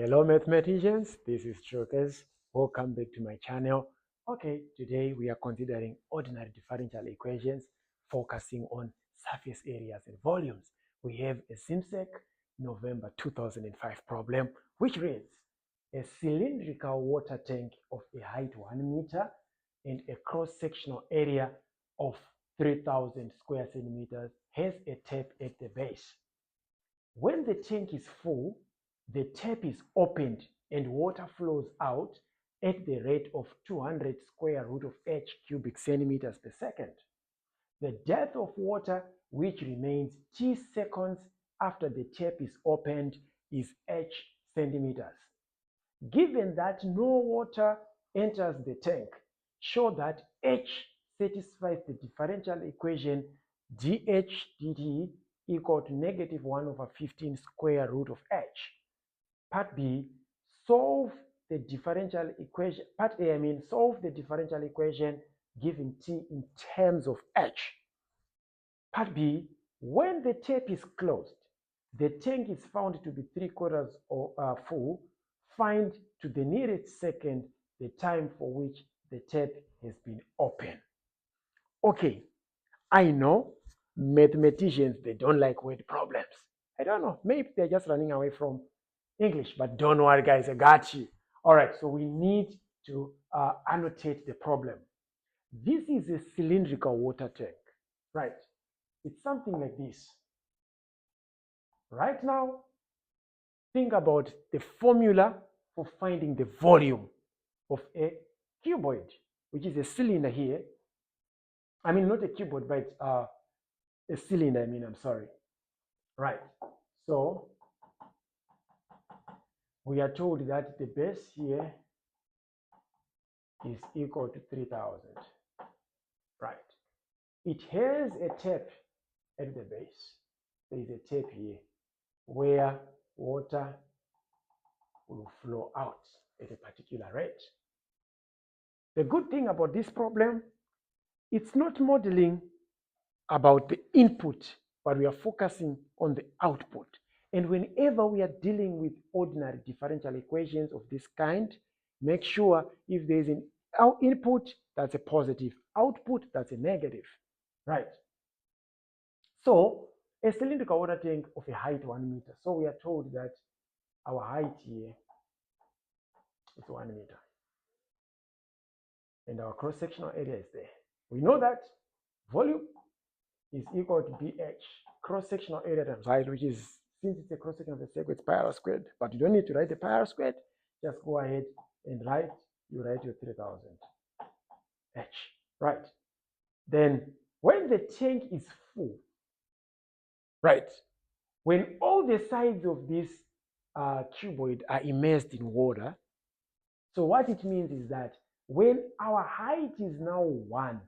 Hello mathematicians, this is Trockers. Welcome back to my channel. Okay, today we are considering ordinary differential equations focusing on surface areas and volumes. We have a ZIMSEC November 2005 problem which reads, a cylindrical water tank of a height 1 meter and a cross-sectional area of 3,000 square centimeters has a tap at the base. When the tank is full, the tap is opened and water flows out at the rate of 200 square root of h cubic centimeters per second. The depth of water which remains t seconds after the tap is opened is h centimeters. Given that no water enters the tank, show that h satisfies the differential equation dh dt equal to negative 1 over 15 square root of h. Part B, solve the differential equation. Part A, solve the differential equation given t in terms of h. Part B, when the tap is closed, the tank is found to be 3/4 full. Find to the nearest second the time for which the tap has been open. Okay, I know mathematicians, they don't like word problems. I don't know, maybe they're just running away from English, but don't worry guys, I got you. All right, so we need to annotate the problem. This is a cylindrical water tank, right? It's something like this. Right now, think about the formula for finding the volume of a cuboid, which is a cylinder here. Not a cuboid, but a cylinder, I'm sorry. Right, so we are told that the base here is equal to 3,000. Right. It has a tap at the base. There is a tap here where water will flow out at a particular rate. The good thing about this problem, it's not modeling about the input, but we are focusing on the output. And whenever we are dealing with ordinary differential equations of this kind, make sure if there is an input, that's a positive, output, that's a negative, right? So a cylindrical water tank of a height 1 meter. So we are told that our height here is 1 meter. And our cross-sectional area is there. We know that volume is equal to BH, cross-sectional area times height, which is, since it's a cross-section of a circle, it's pi r squared. But you don't need to write the pi r squared. Just go ahead and write your 3,000 H, right? Then when the tank is full, right, when all the sides of this cuboid are immersed in water, so what it means is that when our height is now 1,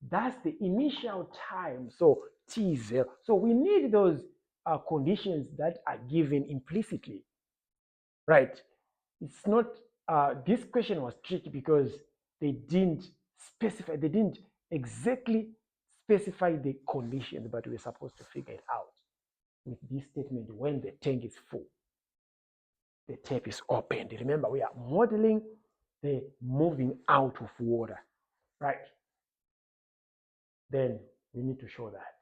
that's the initial time, so t is 0. So we need those conditions that are given implicitly, right? It's not, this question was tricky because they didn't exactly specify the conditions, but we're supposed to figure it out with this statement: when the tank is full, the tap is opened. Remember, we are modeling the moving out of water, right? Then we need to show that.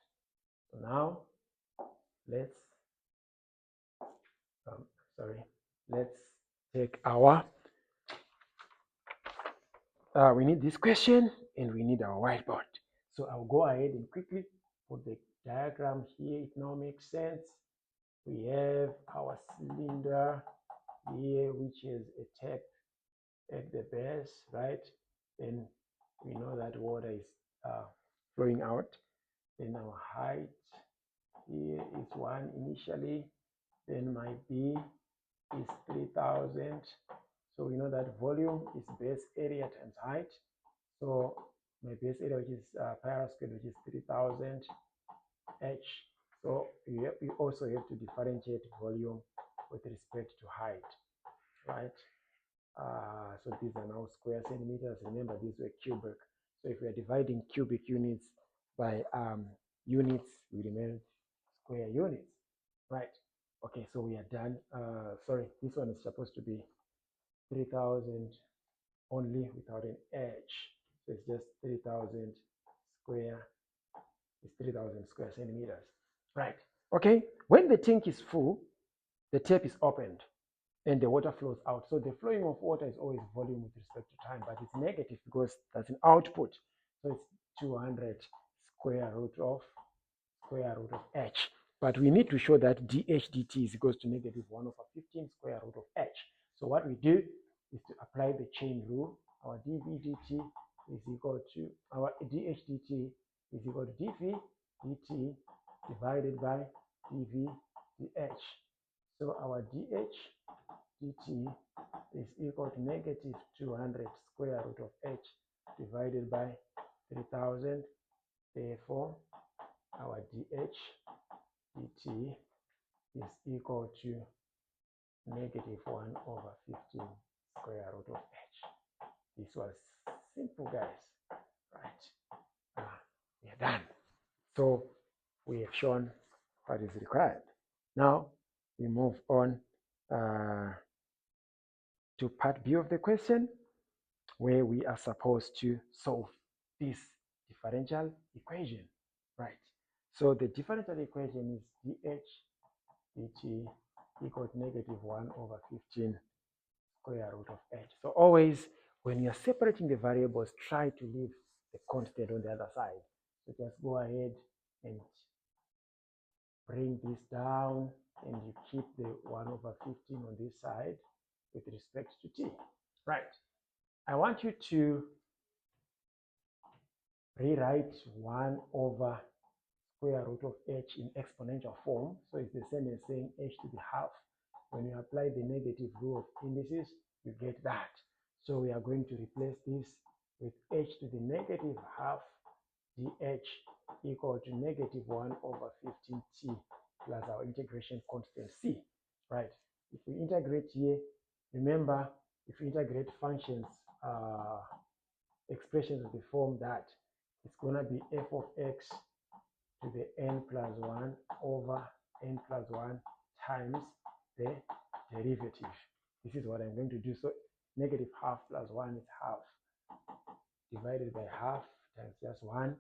So now let's take our we need this question and we need our whiteboard. So I'll go ahead and quickly put the diagram here. It now makes sense. We have our cylinder here, which is a tap at the base, right? Then we know that water is flowing out. Then our height here is 1 initially. Then my B is 3,000. So we know that volume is base area times height. So my base area, which is pi r squared, which is 3,000 H. So you also have to differentiate volume with respect to height, right? So these are now square centimeters. Remember, these were cubic. So if we are dividing cubic units by units, we remain square units, right? Okay, so we are done. Sorry, this one is supposed to be 3,000 only without an edge. So it's just 3,000 square, it's 3,000 square centimeters. Right. Okay, when the tank is full, the tap is opened and the water flows out. So the flowing of water is always volume with respect to time, but it's negative because that's an output. So it's 200 square root of h. But we need to show that dh dt is equals to negative 1 over 15 square root of h. So what we do is to apply the chain rule. Our dv dt is equal to, our dh dt is equal to dv dt divided by dv dh. So our dh dt is equal to negative 200 square root of h divided by 3,000. Therefore, our dh dt is equal to negative 1 over 15 square root of h. This was simple, guys. Right. We are done. So we have shown what is required. Now we move on to part B of the question, where we are supposed to solve this differential equation. Right. So the differential equation is dh dt equal to negative 1 over 15 square root of h. So always when you're separating the variables, try to leave the constant on the other side. So just go ahead and bring this down, and you keep the 1 over 15 on this side with respect to t. Right. I want you to rewrite 1 over square root of h in exponential form. So it's the same as saying h to the half. When you apply the negative rule of indices, you get that. So we are going to replace this with h to the negative half dh equal to negative 1 over 15t plus our integration constant c. Right. If we integrate here, remember, if we integrate functions, expressions of the form that it's going to be f of x to the n plus 1 over n plus 1 times the derivative. This is what I'm going to do. So negative half plus 1 is half divided by half times just 1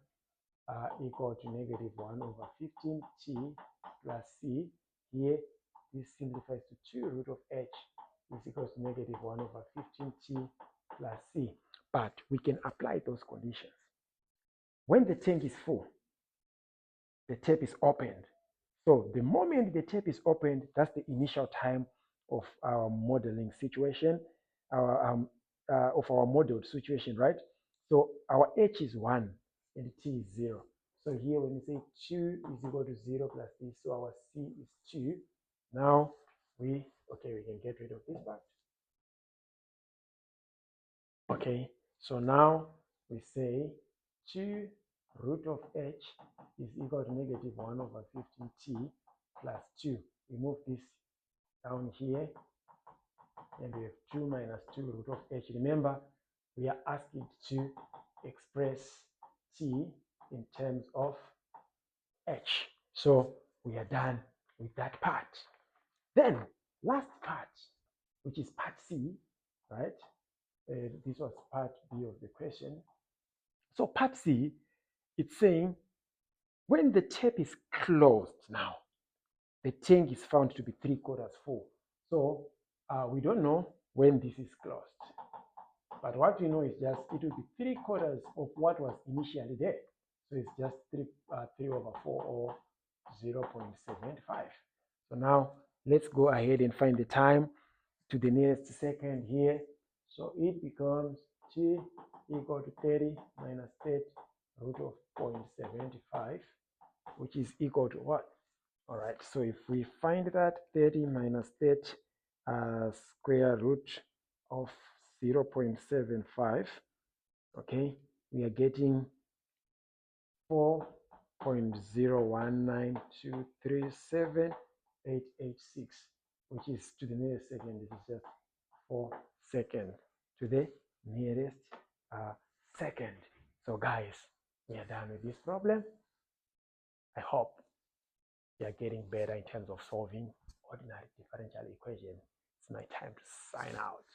equal to negative 1 over 15t plus c. Here, this simplifies to 2 root of h is equals to negative 1 over 15t plus c. But we can apply those conditions. When the tank is full, the tap is opened. So the moment the tap is opened, that's the initial time of our modeling situation, of our modeled situation, right? So our h is 1 and t is 0. So here when you say 2 is equal to 0 plus t, so our c is 2. Now we can get rid of this part. Okay, so now we say 2 root of h is equal to negative 1 over 15t plus 2. We move this down here, and we have 2 minus 2 root of h. Remember, we are asking to express t in terms of h. So we are done with that part. Then, last part, which is part C, right? This was part B of the question. So part C, it's saying when the tap is closed now, the tank is found to be 3/4 full. So we don't know when this is closed. But what we know is just it will be 3/4 of what was initially there. So it's just 3 over 4 or 0.75. So now let's go ahead and find the time to the nearest second here. So it becomes t equal to 30 minus 30 root of 0.75, which is equal to what? All right, so if we find that 30 minus 30 square root of 0.75, okay, we are getting 4.019237886, which is to the nearest second. This is just 4 seconds to the nearest second. So guys, we are done with this problem. I hope you are getting better in terms of solving ordinary differential equation. It's my time to sign out.